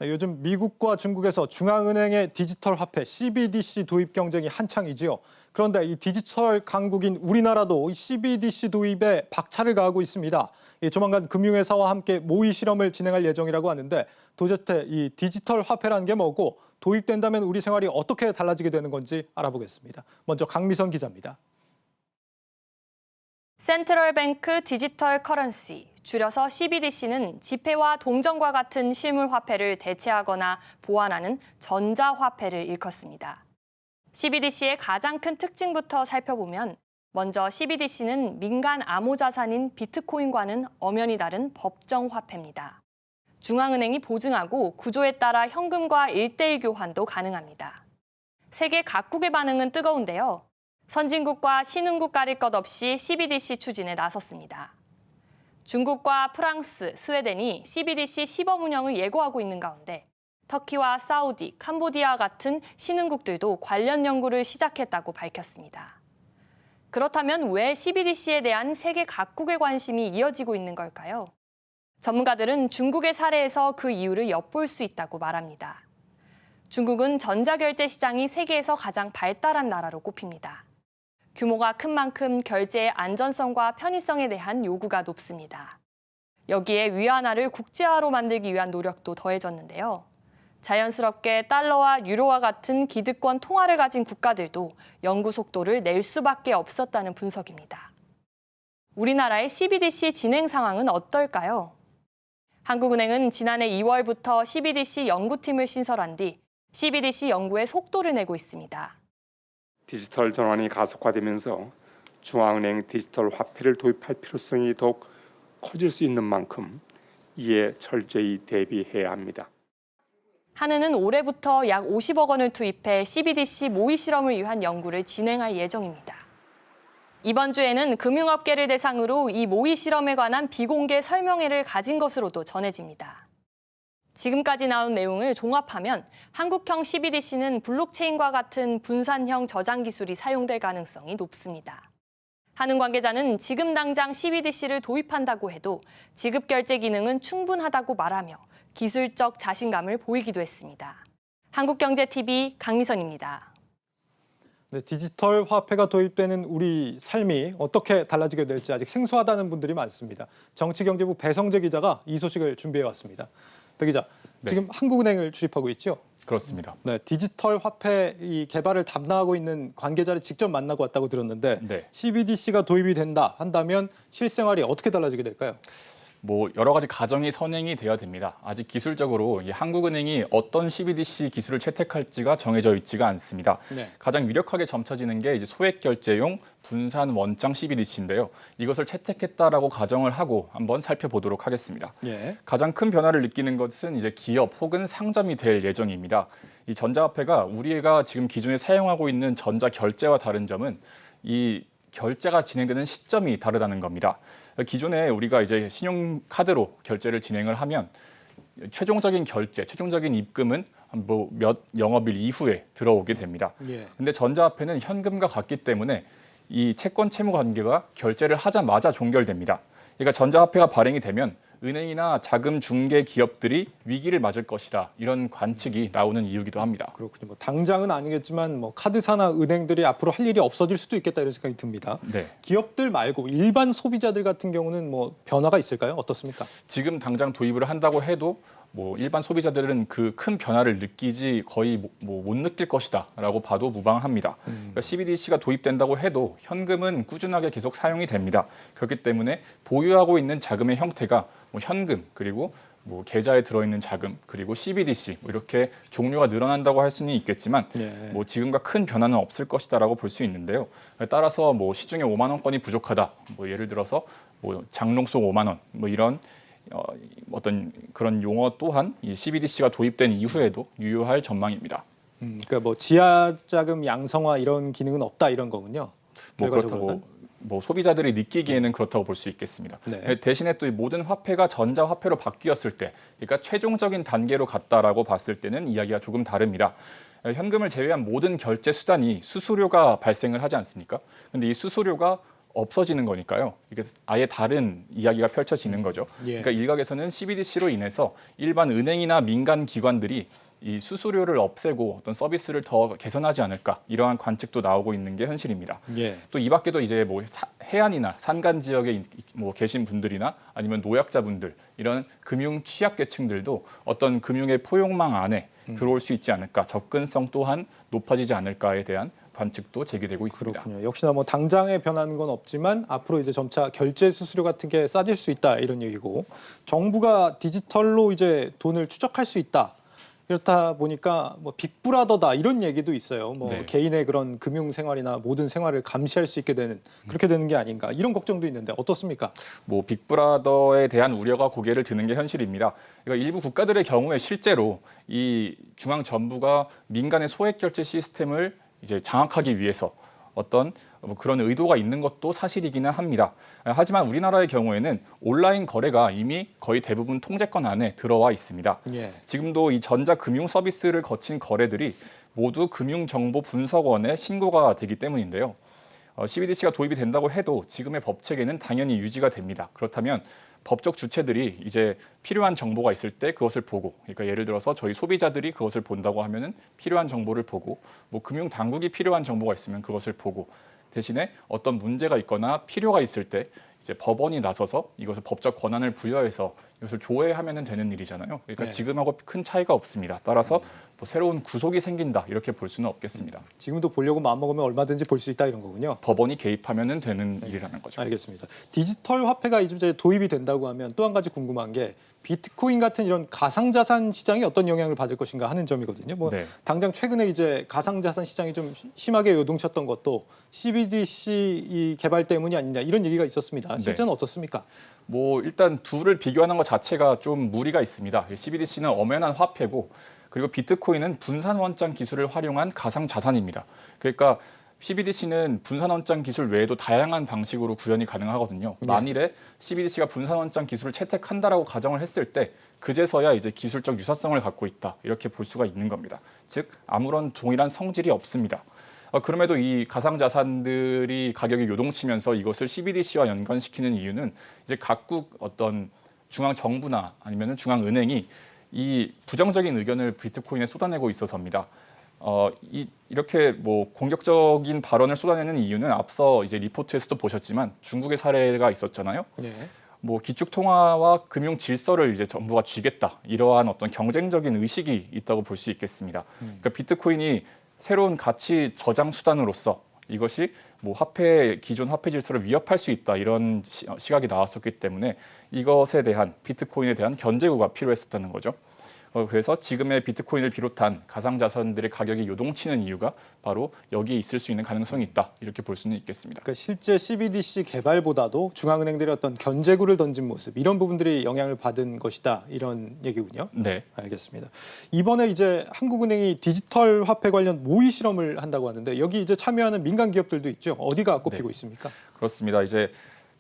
네, 요즘 미국과 중국에서 중앙은행의 디지털 화폐 CBDC 도입 경쟁이 한창이지요. 그런데 이 디지털 강국인 우리나라도 이 CBDC 도입에 박차를 가하고 있습니다. 조만간 금융회사와 함께 모의 실험을 진행할 예정이라고 하는데 도대체 이 디지털 화폐라는 게 뭐고 도입된다면 우리 생활이 어떻게 달라지게 되는 건지 알아보겠습니다. 먼저 강미선 기자입니다. 센트럴뱅크 디지털 커런시, 줄여서 CBDC는 지폐와 동전과 같은 실물 화폐를 대체하거나 보완하는 전자화폐를 일컫습니다. CBDC의 가장 큰 특징부터 살펴보면 먼저 CBDC는 민간 암호자산인 비트코인과는 엄연히 다른 법정 화폐입니다. 중앙은행이 보증하고 구조에 따라 현금과 1:1 교환도 가능합니다. 세계 각국의 반응은 뜨거운데요. 선진국과 신흥국 가릴 것 없이 CBDC 추진에 나섰습니다. 중국과 프랑스, 스웨덴이 CBDC 시범 운영을 예고하고 있는 가운데 터키와 사우디, 캄보디아 같은 신흥국들도 관련 연구를 시작했다고 밝혔습니다. 그렇다면 왜 CBDC에 대한 세계 각국의 관심이 이어지고 있는 걸까요? 전문가들은 중국의 사례에서 그 이유를 엿볼 수 있다고 말합니다. 중국은 전자결제 시장이 세계에서 가장 발달한 나라로 꼽힙니다. 규모가 큰 만큼 결제의 안전성과 편의성에 대한 요구가 높습니다. 여기에 위안화를 국제화로 만들기 위한 노력도 더해졌는데요. 자연스럽게 달러와 유로와 같은 기득권 통화를 가진 국가들도 연구 속도를 낼 수밖에 없었다는 분석입니다. 우리나라의 CBDC 진행 상황은 어떨까요? 한국은행은 지난해 2월부터 CBDC 연구팀을 신설한 뒤 CBDC 연구에 속도를 내고 있습니다. 디지털 전환이 가속화되면서 중앙은행 디지털 화폐를 도입할 필요성이 더욱 커질 수 있는 만큼 이에 철저히 대비해야 합니다. 한은은 올해부터 약 50억 원을 투입해 CBDC 모의 실험을 위한 연구를 진행할 예정입니다. 이번 주에는 금융업계를 대상으로 이 모의 실험에 관한 비공개 설명회를 가진 것으로도 전해집니다. 지금까지 나온 내용을 종합하면 한국형 CBDC는 블록체인과 같은 분산형 저장 기술이 사용될 가능성이 높습니다. 한은 관계자는 지금 당장 CBDC를 도입한다고 해도 지급 결제 기능은 충분하다고 말하며 기술적 자신감을 보이기도 했습니다. 한국경제TV 강미선입니다. 네, 디지털 화폐가 도입되는 우리 삶이 어떻게 달라지게 될지 아직 생소하다는 분들이 많습니다. 정치경제부 배성재 기자가 이 소식을 준비해 왔습니다. 배 기자, 네. 지금 한국은행을 출입하고 있죠? 그렇습니다. 네, 디지털 화폐 이 개발을 담당하고 있는 관계자를 직접 만나고 왔다고 들었는데 네. CBDC가 도입이 된다 한다면 실생활이 어떻게 달라지게 될까요? 여러 가지 가정이 선행이 돼야 됩니다. 아직 기술적으로 이 한국은행이 어떤 CBDC 기술을 채택할지가 정해져 있지가 않습니다. 네. 가장 유력하게 점쳐지는 게 이제 소액 결제용 분산 원장 CBDC인데요. 이것을 채택했다라고 가정을 하고 한번 살펴보도록 하겠습니다. 예. 가장 큰 변화를 느끼는 것은 이제 기업 혹은 상점이 될 예정입니다. 이 전자화폐가 우리가 지금 기존에 사용하고 있는 전자 결제와 다른 점은 이 결제가 진행되는 시점이 다르다는 겁니다. 기존에 우리가 이제 신용카드로 결제를 진행을 하면 최종적인 결제, 최종적인 입금은 몇 영업일 이후에 들어오게 됩니다. 근데 전자화폐는 현금과 같기 때문에 이 채권 채무 관계가 결제를 하자마자 종결됩니다. 그러니까 전자화폐가 발행이 되면 은행이나 자금 중개 기업들이 위기를 맞을 것이다. 이런 관측이 나오는 이유기도 합니다. 그렇군요. 당장은 아니겠지만 카드사나 은행들이 앞으로 할 일이 없어질 수도 있겠다 이런 생각이 듭니다. 네. 기업들 말고 일반 소비자들 같은 경우는 변화가 있을까요? 어떻습니까? 지금 당장 도입을 한다고 해도 일반 소비자들은 그 큰 변화를 느끼지 거의 못 느낄 것이다라고 봐도 무방합니다. 그러니까 CBDC가 도입된다고 해도 현금은 꾸준하게 계속 사용이 됩니다. 그렇기 때문에 보유하고 있는 자금의 형태가 현금 그리고 계좌에 들어있는 자금 그리고 CBDC 이렇게 종류가 늘어난다고 할 수는 있겠지만 지금과 큰 변화는 없을 것이다라고 볼 수 있는데요. 따라서 시중에 5만 원권이 부족하다. 예를 들어서 장롱속 5만 원 이런 어떤 그런 용어 또한 이 CBDC가 도입된 이후에도 유효할 전망입니다. 그러니까 지하 자금 양성화 이런 기능은 없다 이런 거군요. 그렇다고 소비자들이 느끼기에는 그렇다고 볼 수 있겠습니다. 네. 대신에 또 이 모든 화폐가 전자화폐로 바뀌었을 때, 그러니까 최종적인 단계로 갔다라고 봤을 때는 이야기가 조금 다릅니다. 현금을 제외한 모든 결제 수단이 수수료가 발생을 하지 않습니까? 근데 이 수수료가 없어지는 거니까요. 이게 아예 다른 이야기가 펼쳐지는 거죠. 예. 그러니까 일각에서는 CBDC로 인해서 일반 은행이나 민간 기관들이 이 수수료를 없애고 어떤 서비스를 더 개선하지 않을까 이러한 관측도 나오고 있는 게 현실입니다. 예. 또 이 밖에도 이제 뭐 해안이나 산간 지역에 뭐 계신 분들이나 아니면 노약자분들 이런 금융 취약계층들도 어떤 금융의 포용망 안에 들어올 수 있지 않을까, 접근성 또한 높아지지 않을까에 대한 관측도 제기되고 있습니다. 그렇군요. 역시나 뭐 당장에 변하는 건 없지만 앞으로 이제 점차 결제 수수료 같은 게 싸질 수 있다 이런 얘기고, 정부가 디지털로 이제 돈을 추적할 수 있다. 이렇다 보니까 뭐 빅브라더다 이런 얘기도 있어요. 뭐 네. 개인의 그런 금융 생활이나 모든 생활을 감시할 수 있게 되는, 그렇게 되는 게 아닌가 이런 걱정도 있는데 어떻습니까? 뭐 빅브라더에 대한 우려가 고개를 드는 게 현실입니다. 그러니까 일부 국가들의 경우에 실제로 이 중앙 정부가 민간의 소액 결제 시스템을 이제 장악하기 위해서 어떤 뭐 그런 의도가 있는 것도 사실이기는 합니다. 하지만 우리나라의 경우에는 온라인 거래가 이미 거의 대부분 통제권 안에 들어와 있습니다. 예. 지금도 이 전자금융 서비스를 거친 거래들이 모두 금융정보분석원에 신고가 되기 때문인데요. CBDC가 도입이 된다고 해도 지금의 법 체계는 당연히 유지가 됩니다. 그렇다면 법적 주체들이 이제 필요한 정보가 있을 때 그것을 보고, 그러니까 예를 들어서 저희 소비자들이 그것을 본다고 하면은 필요한 정보를 보고, 뭐 금융 당국이 필요한 정보가 있으면 그것을 보고, 대신에 어떤 문제가 있거나 필요가 있을 때 이제 법원이 나서서 이것을 법적 권한을 부여해서 이것을 조회하면 되는 일이잖아요. 그러니까 네. 지금하고 큰 차이가 없습니다. 따라서 뭐 새로운 구속이 생긴다 이렇게 볼 수는 없겠습니다. 지금도 보려고 마음먹으면 얼마든지 볼 수 있다 이런 거군요. 법원이 개입하면 되는 일이라는 거죠. 알겠습니다. 디지털 화폐가 이제 도입이 된다고 하면 또 한 가지 궁금한 게 비트코인 같은 이런 가상자산 시장이 어떤 영향을 받을 것인가 하는 점이거든요. 뭐 네. 당장 최근에 이제 가상자산 시장이 좀 심하게 요동쳤던 것도 CBDC 이 개발 때문이 아니냐 이런 얘기가 있었습니다. 실제는 어떻습니까? 뭐 일단 둘을 비교하는 것 자체가 좀 무리가 있습니다. CBDC는 엄연한 화폐고, 그리고 비트코인은 분산 원장 기술을 활용한 가상 자산입니다. 그러니까 CBDC는 분산 원장 기술 외에도 다양한 방식으로 구현이 가능하거든요. 만일에 CBDC가 분산 원장 기술을 채택한다라고 가정을 했을 때 그제서야 이제 기술적 유사성을 갖고 있다 이렇게 볼 수가 있는 겁니다. 즉 아무런 동일한 성질이 없습니다. 그럼에도 이 가상 자산들이 가격이 요동치면서 이것을 CBDC와 연관시키는 이유는 이제 각국 어떤 중앙 정부나 아니면 중앙 은행이 이 부정적인 의견을 비트코인에 쏟아내고 있어서입니다. 이렇게 뭐 공격적인 발언을 쏟아내는 이유는 앞서 이제 리포트에서도 보셨지만 중국의 사례가 있었잖아요. 네. 뭐 기축 통화와 금융 질서를 이제 정부가 쥐겠다 이러한 어떤 경쟁적인 의식이 있다고 볼 수 있겠습니다. 그러니까 비트코인이 새로운 가치 저장 수단으로서 이것이 뭐 기존 화폐 질서를 위협할 수 있다 이런 시각이 나왔었기 때문에 이것에 대한 비트코인에 대한 견제구가 필요했었다는 거죠. 그래서 지금의 비트코인을 비롯한 가상자산들의 가격이 요동치는 이유가 바로 여기에 있을 수 있는 가능성이 있다 이렇게 볼 수는 있겠습니다. 그러니까 실제 CBDC 개발보다도 중앙은행들의 어떤 견제구를 던진 모습 이런 부분들이 영향을 받은 것이다 이런 얘기군요. 네. 알겠습니다. 이번에 이제 한국은행이 디지털 화폐 관련 모의 실험을 한다고 하는데 여기 이제 참여하는 민간 기업들도 있죠. 어디가 꼽히고 있습니까? 그렇습니다. 이제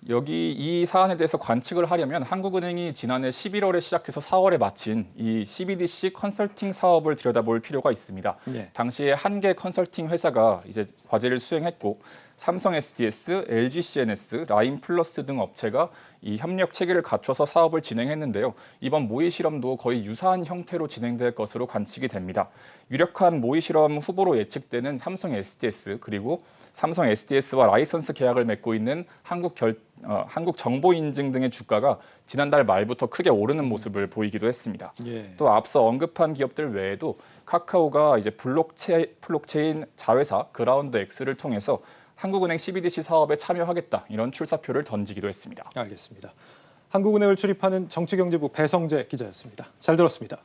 여기 이 사안에 대해서 관측을 하려면 한국은행이 지난해 11월에 시작해서 4월에 마친 이 CBDC 컨설팅 사업을 들여다볼 필요가 있습니다. 네. 당시에 한 개 컨설팅 회사가 이제 과제를 수행했고 삼성 SDS, LG CNS, 라인 플러스 등 업체가 이 협력 체계를 갖춰서 사업을 진행했는데요. 이번 모의 실험도 거의 유사한 형태로 진행될 것으로 관측이 됩니다. 유력한 모의 실험 후보로 예측되는 삼성 SDS 그리고 삼성 SDS와 라이선스 계약을 맺고 있는 한국정보인증 등의 주가가 지난달 말부터 크게 오르는 모습을 보이기도 했습니다. 예. 또 앞서 언급한 기업들 외에도 카카오가 이제 블록체인 자회사 그라운드 X를 통해서 한국은행 CBDC 사업에 참여하겠다 이런 출사표를 던지기도 했습니다. 알겠습니다. 한국은행을 출입하는 정치경제부 배성재 기자였습니다. 잘 들었습니다.